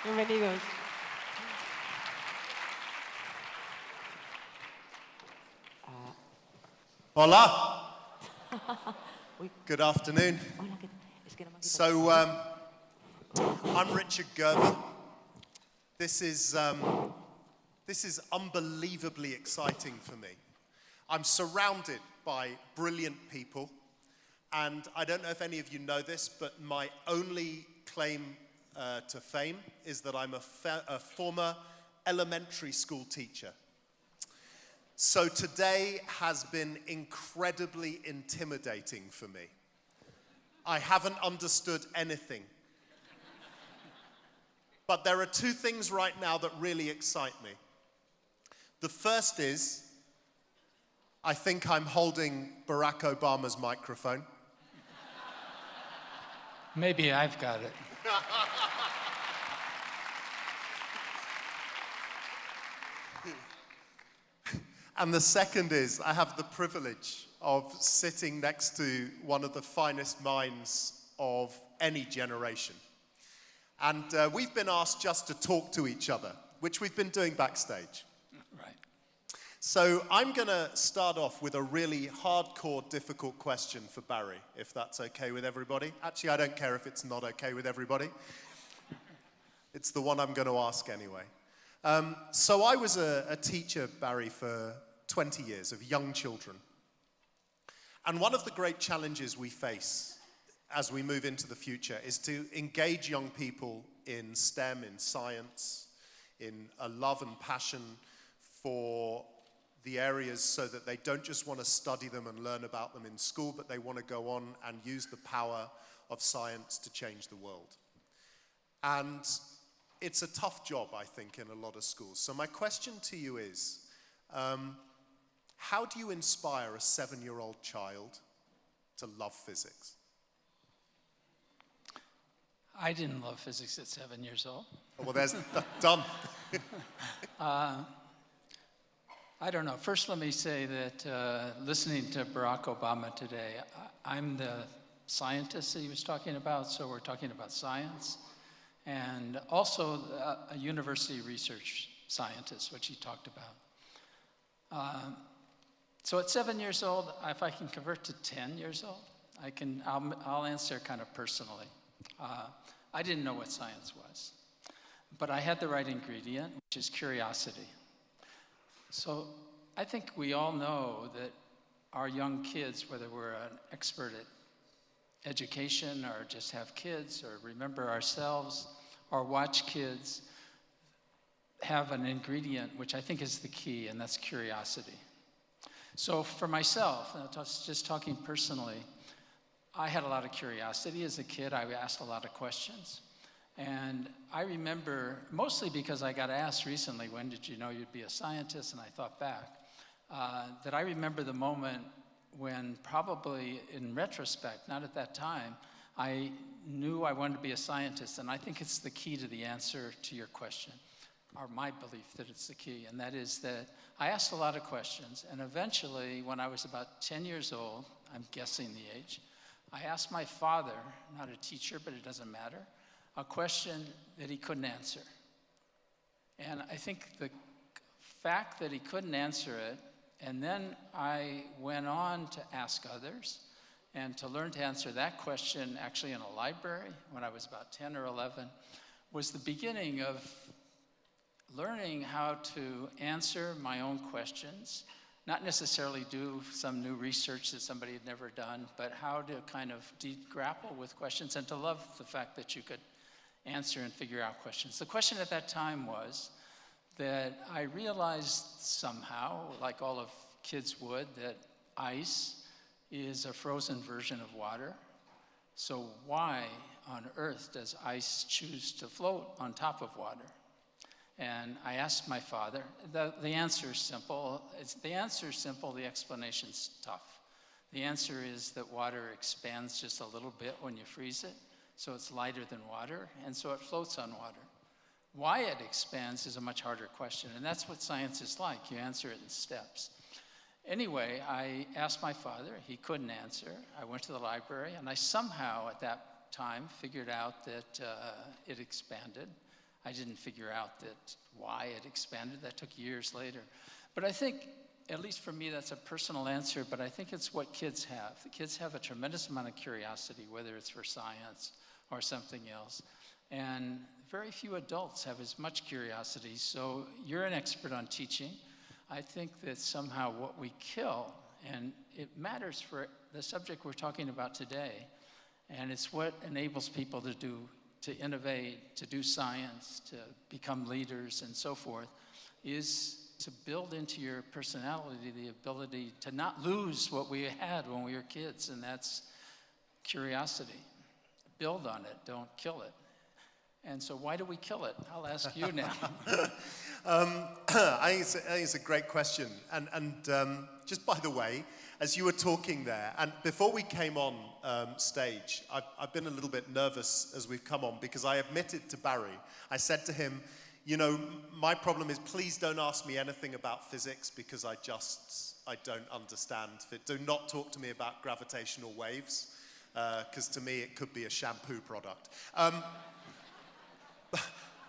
Bienvenidos. Hola. Uy, Good afternoon. hola, ¿qué tal? Es que no me han quitado. So, I'm Richard Gerver. This is unbelievably exciting for me. I'm surrounded by brilliant people, and I don't know if any of you know this, but my only claim to fame is that I'm a former elementary school teacher. So today has been incredibly intimidating for me. I haven't understood anything. But there are two things right now that really excite me. The first is, I think I'm holding Barack Obama's microphone. Maybe I've got it. And the second is, I have the privilege of sitting next to one of the finest minds of any generation. And we've been asked just to talk to each other, which we've been doing backstage. Right. So I'm going to start off with a really hardcore, difficult question for Barry, if that's okay with everybody. Actually, I don't care if it's not okay with everybody. It's the one I'm going to ask anyway. So I was a teacher, Barry, for 20 years of young children. And one of the great challenges we face as we move into the future is to engage young people in STEM, in science, in a love and passion for the areas so that they don't just want to study them and learn about them in school, but they want to go on and use the power of science to change the world. And it's a tough job, I think, in a lot of schools. So my question to you is, how do you inspire a 7-year-old child to love physics? I didn't love physics at 7 years old. Well, there's done. I don't know. First, let me say that listening to Barack Obama today, I'm the scientist that he was talking about, so we're talking about science, and also a university research scientist, which he talked about. So at 7 years old, if I can convert to 10 years old, I'll answer kind of personally. I didn't know what science was, but I had the right ingredient, which is curiosity. So I think we all know that our young kids, whether we're an expert at education or just have kids or remember ourselves or watch kids, have an ingredient which I think is the key, and that's curiosity. So for myself, just talking personally, I had a lot of curiosity. As a kid, I asked a lot of questions. And I remember, mostly because I got asked recently, when did you know you'd be a scientist? And I thought back, that I remember the moment when probably in retrospect, not at that time, I knew I wanted to be a scientist. And I think it's the key to the answer to your question, or my belief that it's the key. And that is that I asked a lot of questions. And eventually, when I was about 10 years old, I'm guessing the age, I asked my father, not a teacher, but it doesn't matter, a question that he couldn't answer. And I think the fact that he couldn't answer it, and then I went on to ask others and to learn to answer that question actually in a library when I was about 10 or 11, was the beginning of learning how to answer my own questions, not necessarily do some new research that somebody had never done, but how to kind of grapple with questions and to love the fact that you could answer and figure out questions. The question at that time was that I realized somehow, like all of kids would, that ice is a frozen version of water. So why on earth does ice choose to float on top of water? And I asked my father. The answer is simple. The answer is simple, the explanation's tough. The answer is that water expands just a little bit when you freeze it, so it's lighter than water, and so it floats on water. Why it expands is a much harder question, and that's what science is like. You answer it in steps. Anyway, I asked my father. He couldn't answer. I went to the library, and I somehow at that time figured out that it expanded. I didn't figure out that why it expanded. That took years later. But I think, at least for me, that's a personal answer, but I think it's what kids have. The kids have a tremendous amount of curiosity, whether it's for science or something else. And very few adults have as much curiosity. So you're an expert on teaching. I think that somehow what we kill, and it matters for the subject we're talking about today, and it's what enables people to innovate, to do science, to become leaders and so forth, is to build into your personality the ability to not lose what we had when we were kids, and that's curiosity. Build on it, don't kill it. And so why do we kill it? I'll ask you now. I think it's a great question. And just by the way, as you were talking there, and before we came on stage, I've been a little bit nervous as we've come on because I admitted to Barry, I said to him, you know, my problem is please don't ask me anything about physics because I don't understand. Do not talk to me about gravitational waves because to me it could be a shampoo product.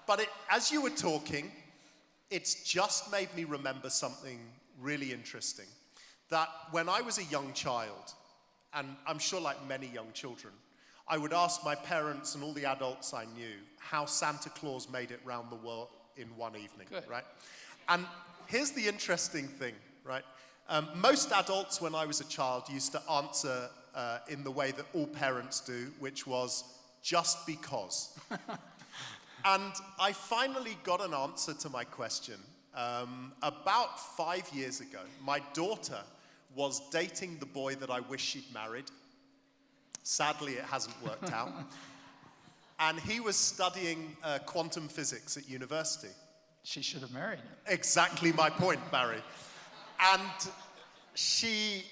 But as you were talking, it's just made me remember something really interesting. That when I was a young child, and I'm sure like many young children, I would ask my parents and all the adults I knew how Santa Claus made it round the world in one evening, Good. right? And here's the interesting thing, right? Most adults, when I was a child, used to answer in the way that all parents do, which was, just because. And I finally got an answer to my question. About 5 years ago, my daughter was dating the boy that I wish she'd married. Sadly, it hasn't worked out. And he was studying quantum physics at university. She should have married him. Exactly my point, Barry. And he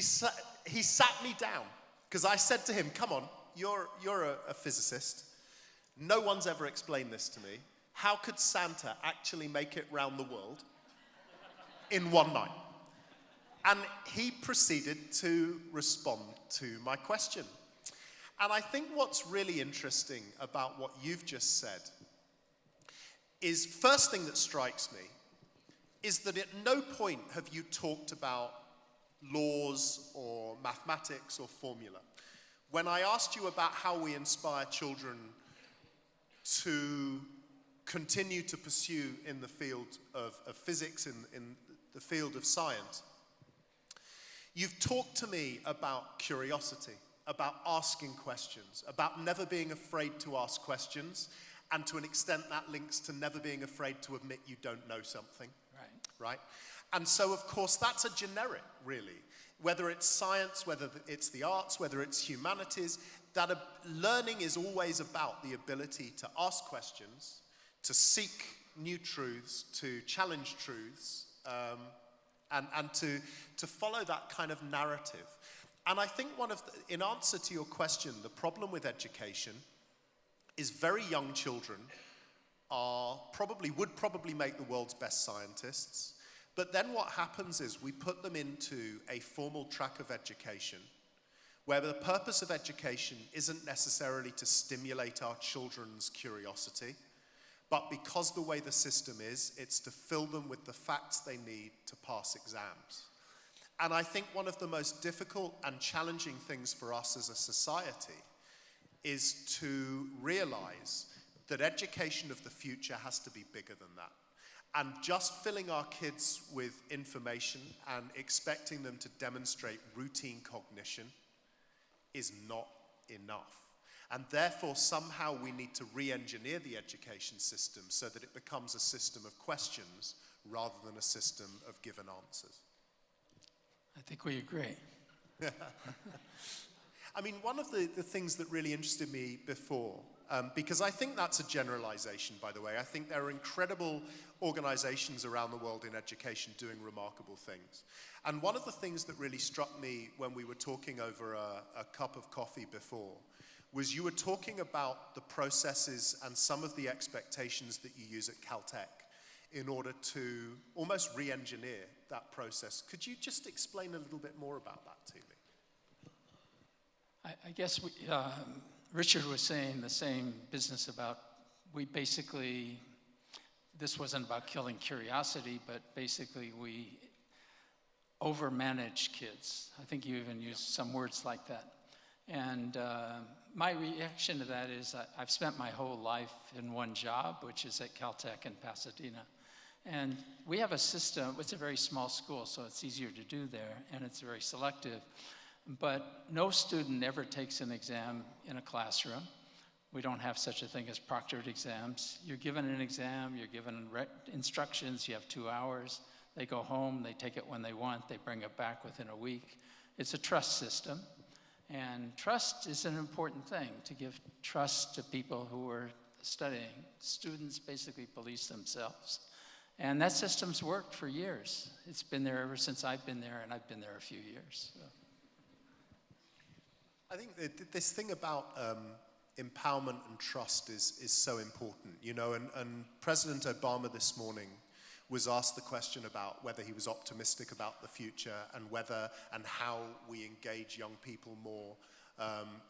sat me down, because I said to him, come on, you're a physicist. No one's ever explained this to me. How could Santa actually make it round the world in one night? And he proceeded to respond to my question. And I think what's really interesting about what you've just said is, first thing that strikes me, is that at no point have you talked about laws or mathematics or formula. When I asked you about how we inspire children to continue to pursue in the field of physics, in the field of science, you've talked to me about curiosity, about asking questions, about never being afraid to ask questions, and to an extent that links to never being afraid to admit you don't know something. Right? And so, of course, that's a generic, really. Whether it's science, whether it's the arts, whether it's humanities, that learning is always about the ability to ask questions, to seek new truths, to challenge truths, and to follow that kind of narrative. And I think in answer to your question, the problem with education is very young children would probably make the world's best scientists, but then what happens is we put them into a formal track of education where the purpose of education isn't necessarily to stimulate our children's curiosity, but because the way the system is, it's to fill them with the facts they need to pass exams. And I think one of the most difficult and challenging things for us as a society is to realize that education of the future has to be bigger than that. And just filling our kids with information and expecting them to demonstrate routine cognition is not enough. And therefore, somehow we need to re-engineer the education system so that it becomes a system of questions rather than a system of given answers. I think we agree. I mean, one of the things that really interested me before, because I think that's a generalization, by the way. I think there are incredible organizations around the world in education doing remarkable things. And one of the things that really struck me when we were talking over a cup of coffee before was you were talking about the processes and some of the expectations that you use at Caltech in order to almost re-engineer that process. Could you just explain a little bit more about that to me? I guess Richard was saying the same business about we basically, this wasn't about killing curiosity, but basically we overmanage kids. I think you even used some words like that. And my reaction to that is I've spent my whole life in one job, which is at Caltech in Pasadena. And we have a system, it's a very small school, so it's easier to do there, and it's very selective. But no student ever takes an exam in a classroom. We don't have such a thing as proctored exams. You're given an exam, you're given instructions, you have 2 hours. They go home, they take it when they want, they bring it back within a week. It's a trust system. And trust is an important thing, to give trust to people who are studying. Students basically police themselves. And that system's worked for years. It's been there ever since I've been there, and I've been there a few years. So. I think that this thing about empowerment and trust is so important, you know, and President Obama this morning was asked the question about whether he was optimistic about the future and whether and how we engage young people more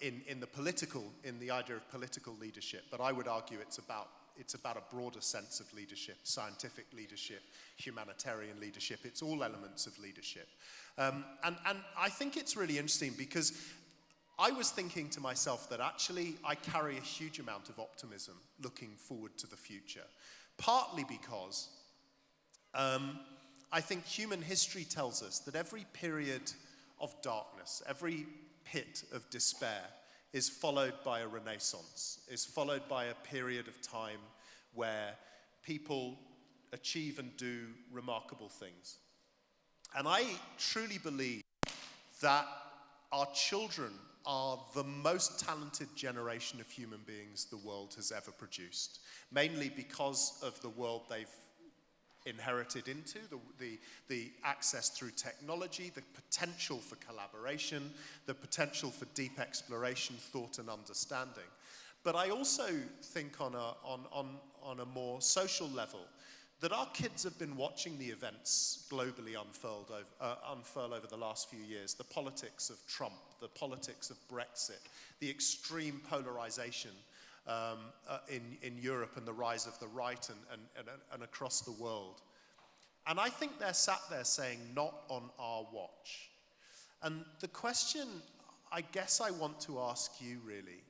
in the idea of political leadership. But I would argue it's about a broader sense of leadership, scientific leadership, humanitarian leadership. It's all elements of leadership. And I think it's really interesting because I was thinking to myself that actually I carry a huge amount of optimism looking forward to the future, partly because I think human history tells us that every period of darkness, every pit of despair is followed by a renaissance, is followed by a period of time where people achieve and do remarkable things. And I truly believe that our children are the most talented generation of human beings the world has ever produced, mainly because of the world they've inherited into, the access through technology, the potential for collaboration, the potential for deep exploration, thought and understanding. But I also think on a more social level that our kids have been watching the events globally unfurl over the last few years, the politics of Trump, the politics of Brexit, the extreme polarization in Europe and the rise of the right and across the world. And I think they're sat there saying, not on our watch. And the question I guess I want to ask you really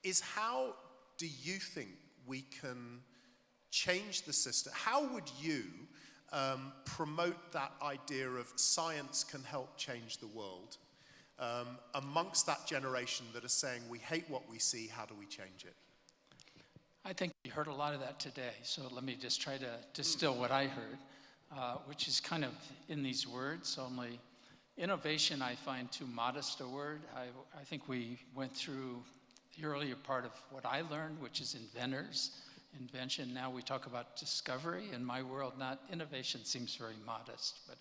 is, how do you think we can change the system? How would you promote that idea of science can help change the world amongst that generation that are saying, we hate what we see, how do we change it? I think we heard a lot of that today, so let me just try to distill what I heard, which is kind of in these words only. Innovation I find too modest a word. I think we went through the earlier part of what I learned, which is inventors, invention. Now we talk about discovery. In my world, not innovation seems very modest, but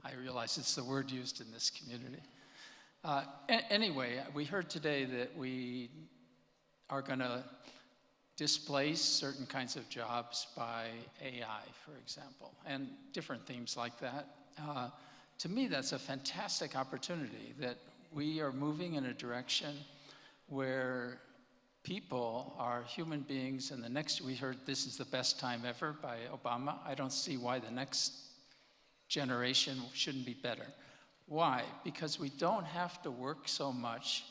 I realize it's the word used in this community. Anyway, we heard today that we are going to displace certain kinds of jobs by AI, for example, and different themes like that. To me, that's a fantastic opportunity that we are moving in a direction where people are human beings, and we heard this is the best time ever by Obama. I don't see why the next generation shouldn't be better. Why? Because we don't have to work so much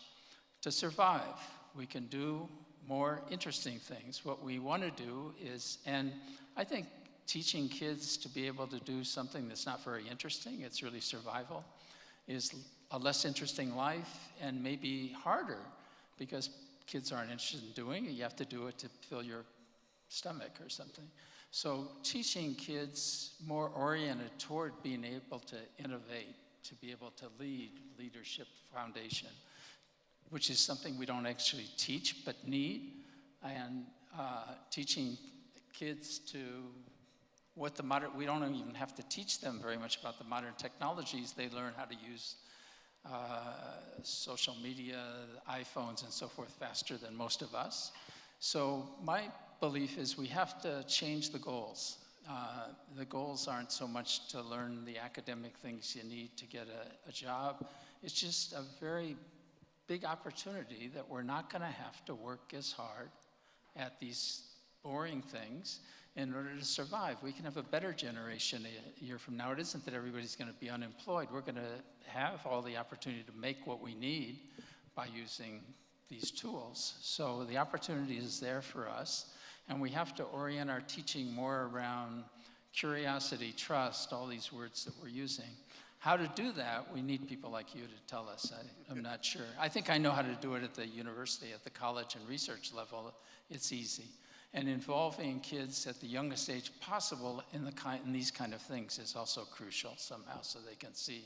to survive. We can do more interesting things. What we want to do is, and I think teaching kids to be able to do something that's not very interesting, it's really survival, is a less interesting life and maybe harder because kids aren't interested in doing it. You have to do it to fill your stomach or something. So teaching kids more oriented toward being able to innovate, to be able to leadership foundation, which is something we don't actually teach but need, and teaching kids to what the modern, we don't even have to teach them very much about the modern technologies. They learn how to use social media, iPhones and so forth faster than most of us. So my belief is we have to change the goals. The goals aren't so much to learn the academic things you need to get a job. It's just a very big opportunity that we're not going to have to work as hard at these boring things in order to survive. We can have a better generation a year from now. It isn't that everybody's going to be unemployed. We're going to have all the opportunity to make what we need by using these tools. So the opportunity is there for us, and we have to orient our teaching more around curiosity, trust, all these words that we're using. How to do that, we need people like you to tell us. I'm not sure. I think I know how to do it at the university, at the college and research level. It's easy. And involving kids at the youngest age possible in these kind of things is also crucial somehow, so they can see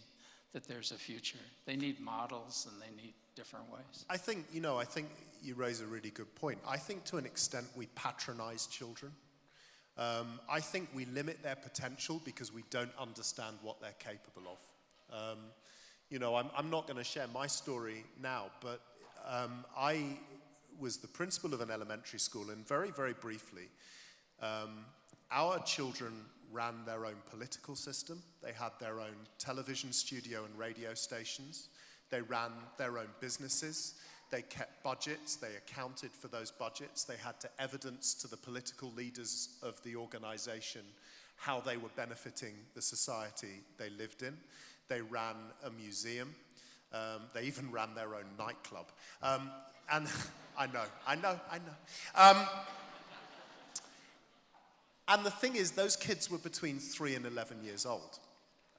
that there's a future. They need models and they need different ways. I think you raise a really good point. I think to an extent we patronize children. I think we limit their potential because we don't understand what they're capable of. I'm not going to share my story now, but I was the principal of an elementary school, and very, very briefly, our children ran their own political system. They had their own television studio and radio stations. They ran their own businesses. They kept budgets. They accounted for those budgets. They had to evidence to the political leaders of the organization how they were benefiting the society they lived in. They ran a museum. They even ran their own nightclub. And I know. And the thing is, those kids were between 3 and 11 years old.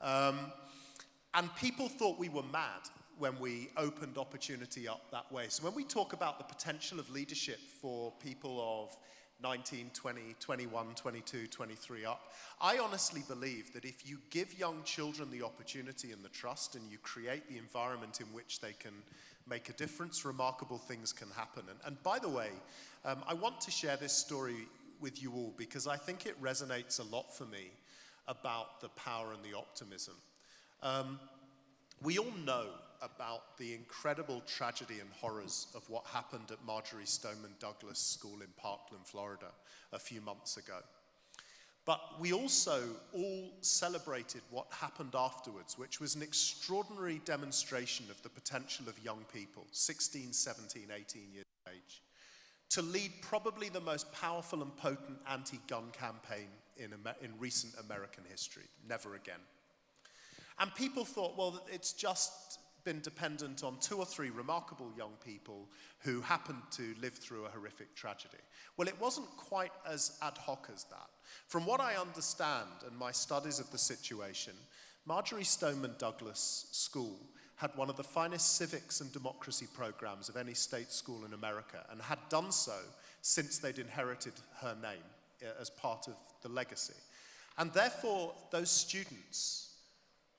And people thought we were mad when we opened opportunity up that way. So when we talk about the potential of leadership for people of 19, 20, 21, 22, 23 up, I honestly believe that if you give young children the opportunity and the trust and you create the environment in which they can make a difference, remarkable things can happen. And by the way, I want to share this story with you all because I think it resonates a lot for me about the power and the optimism. We all know about the incredible tragedy and horrors of what happened at Marjory Stoneman Douglas School in Parkland, Florida, a few months ago. But we also all celebrated what happened afterwards, which was an extraordinary demonstration of the potential of young people, 16, 17, 18 years of age, to lead probably the most powerful and potent anti-gun campaign in recent American history. Never again. And people thought, well, it's just been dependent on 2 or 3 remarkable young people who happened to live through a horrific tragedy. Well, it wasn't quite as ad hoc as that. From what I understand and my studies of the situation, Marjory Stoneman Douglas School had one of the finest civics and democracy programs of any state school in America and had done so since they'd inherited her name as part of the legacy. And therefore, those students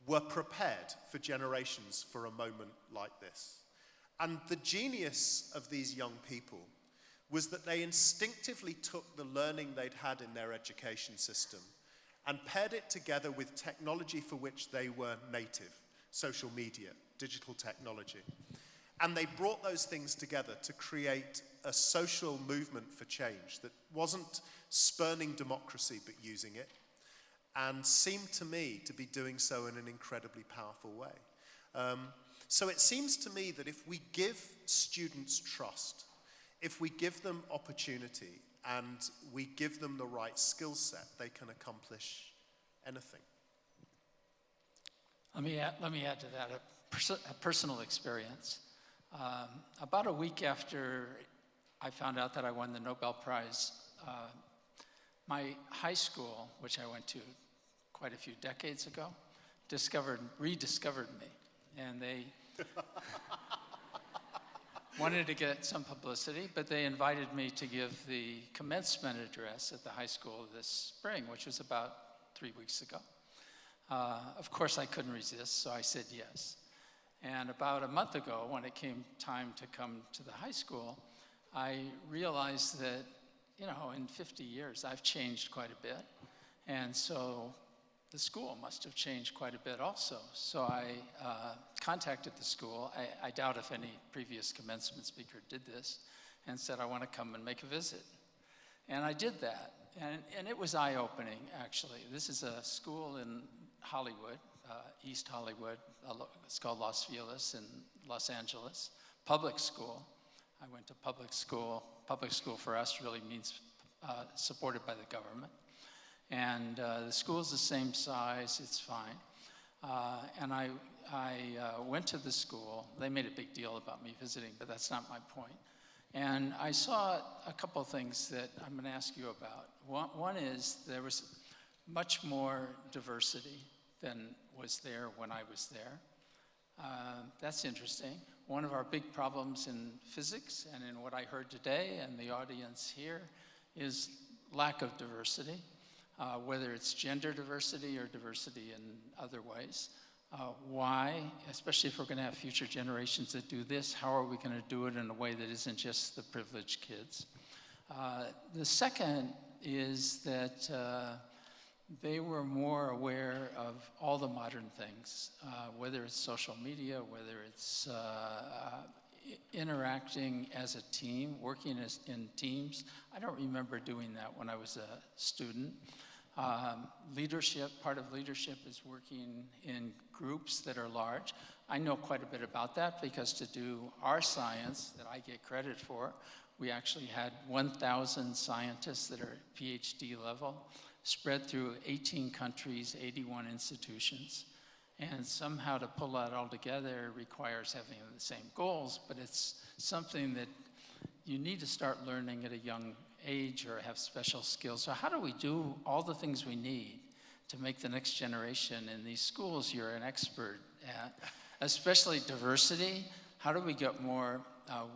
were prepared for generations for a moment like this. And the genius of these young people was that they instinctively took the learning they'd had in their education system and paired it together with technology for which they were native, social media, digital technology. And they brought those things together to create a social movement for change that wasn't spurning democracy but using it, and seemed to me to be doing so in an incredibly powerful way. So it seems to me that if we give students trust, if we give them opportunity, and we give them the right skill set, they can accomplish anything. Let me add to that a personal experience. About a week after I found out that I won the Nobel Prize, my high school, which I went to quite a few decades ago, rediscovered me. And they wanted to get some publicity, but they invited me to give the commencement address at the high school this spring, which was about 3 weeks ago. Of course, I couldn't resist, so I said yes. And about a month ago, when it came time to come to the high school, I realized that, in 50 years, I've changed quite a bit. And so the school must have changed quite a bit also. So I contacted the school. I doubt if any previous commencement speaker did this, and said, I want to come and make a visit. And I did that. And it was eye-opening, actually. This is a school in Hollywood, East Hollywood. It's called Los Feliz in Los Angeles, public school. I went to public school. Public school for us really means supported by the government. And the school's the same size, it's fine. And I went to the school. They made a big deal about me visiting, but that's not my point. And I saw a couple of things that I'm going to ask you about. One is there was much more diversity than was there when I was there. That's interesting. One of our big problems in physics and in what I heard today and the audience here is lack of diversity, whether it's gender diversity or diversity in other ways. Why, especially if we're going to have future generations that do this, how are we going to do it in a way that isn't just the privileged kids? The second is that they were more aware of all the modern things, whether it's social media, whether it's interacting as a team, working in teams. I don't remember doing that when I was a student. Leadership, part of leadership is working in groups that are large. I know quite a bit about that because to do our science that I get credit for, we actually had 1,000 scientists that are PhD level, spread through 18 countries, 81 institutions. And somehow to pull that all together requires having the same goals, but it's something that you need to start learning at a young age or have special skills. So how do we do all the things we need to make the next generation in these schools you're an expert at, especially diversity? How do we get more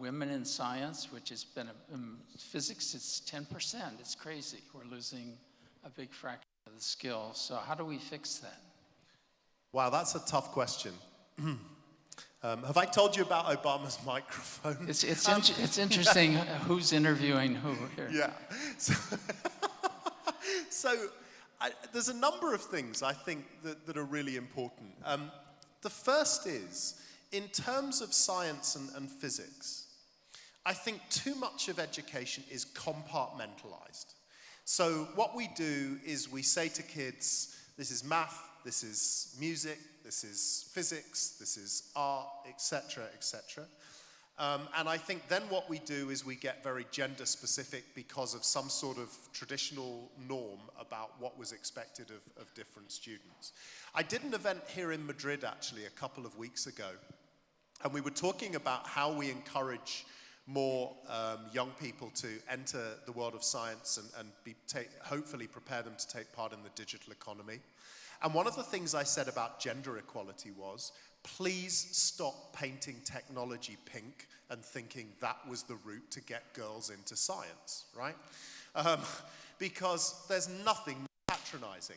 women in science, which has been, in physics, it's 10%. It's crazy. We're losing a big fraction of the skills. So how do we fix that? Wow, that's a tough question. Have I told you about Obama's microphone? It's interesting who's interviewing who here. Yeah. There's a number of things I think that are really important. The first is, in terms of science and physics, I think too much of education is compartmentalized. So what we do is we say to kids, this is math, this is music, this is physics, this is art, etc., etc. And I think then what we do is we get very gender specific because of some sort of traditional norm about what was expected of different students. I did an event here in Madrid actually a couple of weeks ago, and we were talking about how we encourage more young people to enter the world of science and hopefully prepare them to take part in the digital economy. And one of the things I said about gender equality was, please stop painting technology pink and thinking that was the route to get girls into science, right? Because there's nothing patronizing.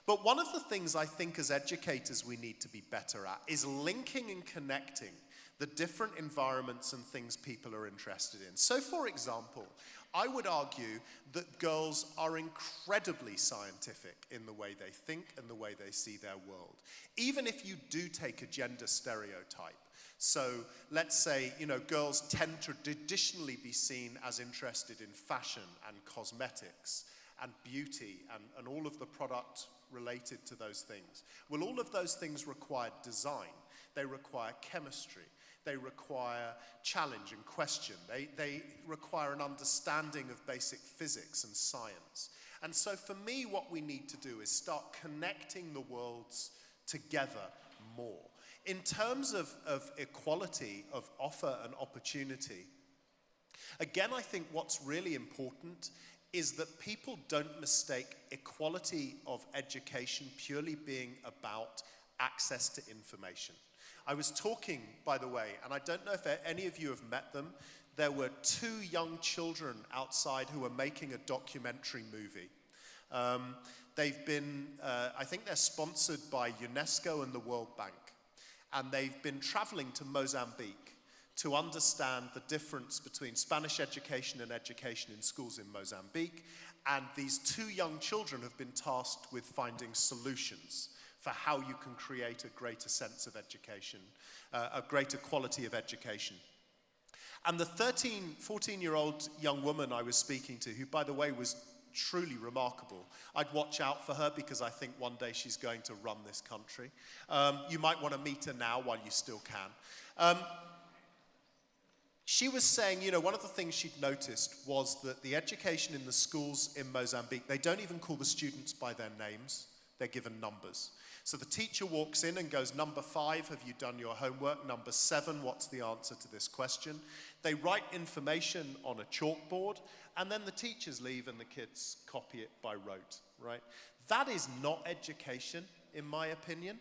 But one of the things I think as educators we need to be better at is linking and connecting the different environments and things people are interested in. So for example, I would argue that girls are incredibly scientific in the way they think and the way they see their world. Even if you do take a gender stereotype. So let's say, girls tend to traditionally be seen as interested in fashion and cosmetics and beauty and all of the product related to those things. Well, all of those things require design. They require chemistry. They require challenge and question. They require an understanding of basic physics and science. And so for me, what we need to do is start connecting the worlds together more. In terms of equality, of offer and opportunity, again, I think what's really important is that people don't mistake equality of education purely being about access to information. I was talking, by the way, and I don't know if any of you have met them, there were 2 young children outside who were making a documentary movie. They've been, I think they're sponsored by UNESCO and the World Bank, and they've been traveling to Mozambique to understand the difference between Spanish education and education in schools in Mozambique, and these 2 young children have been tasked with finding solutions for how you can create a greater sense of education, a greater quality of education. And the 14-year-old young woman I was speaking to, who, by the way, was truly remarkable. I'd watch out for her because I think one day she's going to run this country. You might want to meet her now while you still can. she was saying, you know, one of the things she'd noticed was that the education in the schools in Mozambique, they don't even call the students by their names, they're given numbers. So the teacher walks in and goes, number 5, have you done your homework? Number 7, what's the answer to this question? They write information on a chalkboard, and then the teachers leave and the kids copy it by rote, right? That is not education, in my opinion.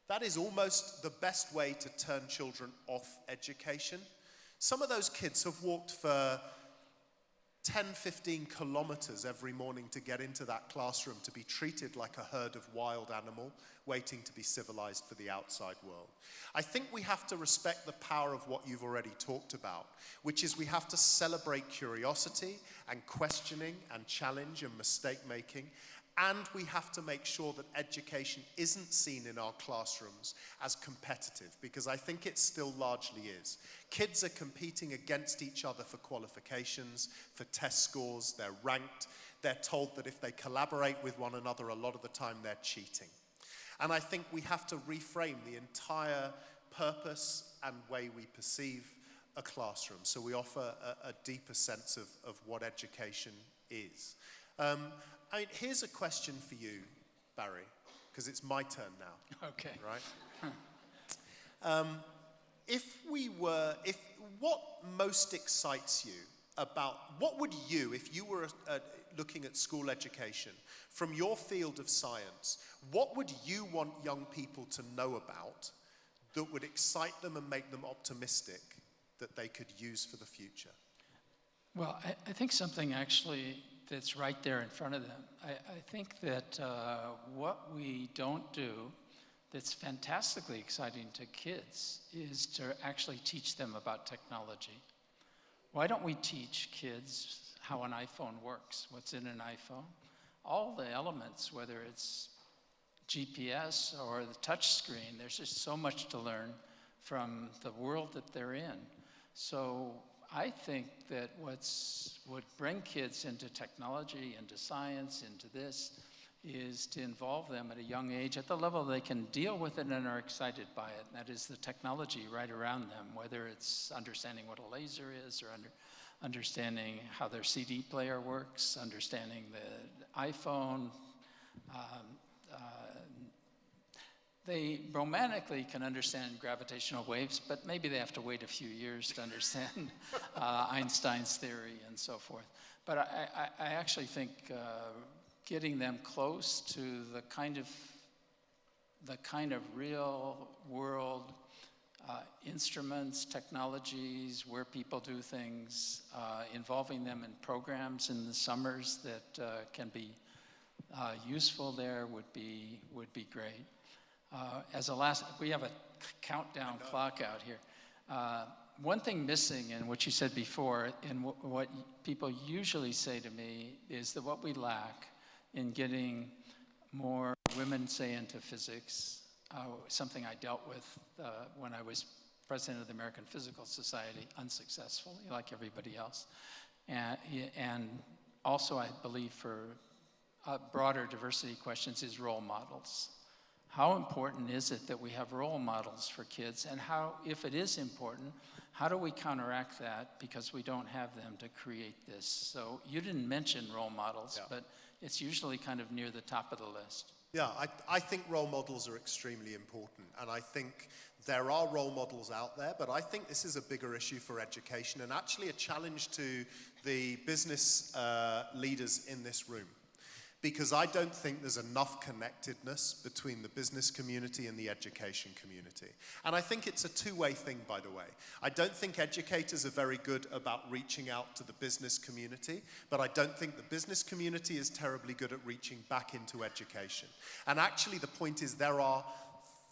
That is almost the best way to turn children off education. Some of those kids have walked for 10, 15 kilometers every morning to get into that classroom to be treated like a herd of wild animal waiting to be civilized for the outside world. I think we have to respect the power of what you've already talked about, which is we have to celebrate curiosity and questioning and challenge and mistake making. And we have to make sure that education isn't seen in our classrooms as competitive, because I think it still largely is. Kids are competing against each other for qualifications, for test scores, they're ranked, they're told that if they collaborate with one another a lot of the time they're cheating. And I think we have to reframe the entire purpose and way we perceive a classroom, so we offer a deeper sense of what education is. I mean, here's a question for you, Barry, because it's my turn now. Okay. Right? What most excites you about, what would you, if you were looking at school education, from your field of science, what would you want young people to know about that would excite them and make them optimistic that they could use for the future? Well, I think something actually that's right there in front of them. I think that what we don't do that's fantastically exciting to kids is to actually teach them about technology. Why don't we teach kids how an iPhone works, what's in an iPhone? All the elements, whether it's GPS or the touch screen, there's just so much to learn from the world that they're in. So I think that would bring kids into technology, into science, into this, is to involve them at a young age at the level they can deal with it and are excited by it. That is the technology right around them, whether it's understanding what a laser is or understanding how their CD player works, understanding the iPhone. They romantically can understand gravitational waves, but maybe they have to wait a few years to understand Einstein's theory and so forth. But I actually think getting them close to the kind of real world instruments, technologies, where people do things, involving them in programs in the summers that can be useful there would be great. As a last, we have a countdown clock out here. One thing missing in what you said before, and what people usually say to me, is that what we lack in getting more women, say, into physics, something I dealt with when I was president of the American Physical Society, unsuccessfully, like everybody else. And also, I believe for broader diversity questions is role models. How important is it that we have role models for kids? And how, if it is important, how do we counteract that because we don't have them to create this? So you didn't mention role models, but it's usually kind of near the top of the list. Yeah, I think role models are extremely important, and I think there are role models out there, but I think this is a bigger issue for education and actually a challenge to the business leaders in this room. Because I don't think there's enough connectedness between the business community and the education community. And I think it's a two-way thing, by the way. I don't think educators are very good about reaching out to the business community, but I don't think the business community is terribly good at reaching back into education. And actually, the point is there are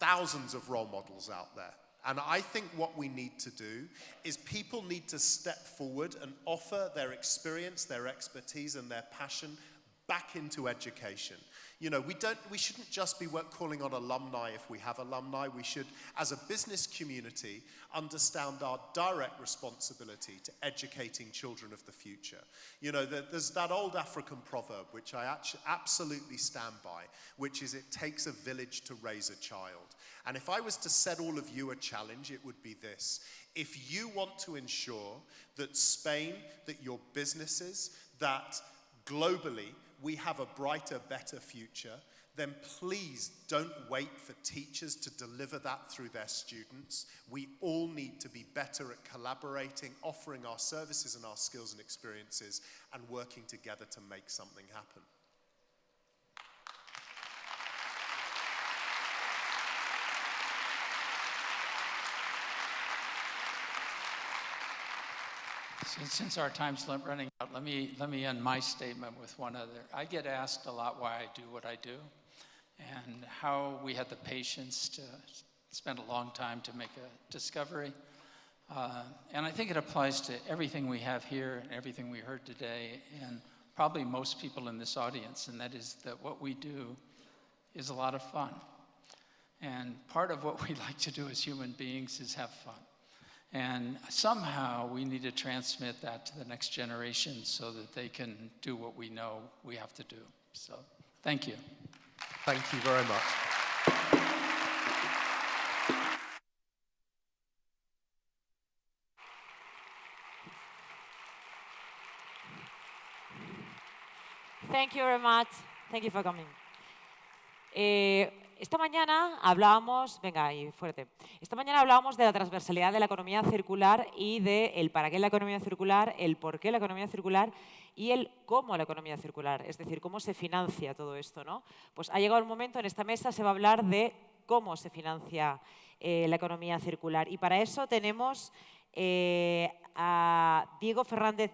thousands of role models out there. And I think what we need to do is people need to step forward and offer their experience, their expertise, and their passion back into education. You know, we shouldn't just be calling on alumni if we have alumni. We should, as a business community, understand our direct responsibility to educating children of the future. You know, there's that old African proverb, which I absolutely stand by, which is it takes a village to raise a child. And if I was to set all of you a challenge, it would be this. If you want to ensure that Spain, that your businesses, that globally we have a brighter, better future, then please don't wait for teachers to deliver that through their students. We all need to be better at collaborating, offering our services and our skills and experiences, and working together to make something happen. Since our time's running out, let me end my statement with one other. I get asked a lot why I do what I do and how we had the patience to spend a long time to make a discovery. And I think it applies to everything we have here and everything we heard today, and probably most people in this audience, and that is that what we do is a lot of fun. And part of what we like to do as human beings is have fun. And somehow we need to transmit that to the next generation so that they can do what we know we have to do. So, thank you. Thank you very much. Thank you very much. Thank you for coming. Esta mañana hablábamos, venga ahí fuerte, esta mañana hablábamos de la transversalidad de la economía circular y de el para qué la economía circular, el por qué la economía circular y el cómo la economía circular, es decir, cómo se financia todo esto, ¿no? Pues ha llegado el momento, en esta mesa se va a hablar de cómo se financia la economía circular y para eso tenemos a Diego Fernández.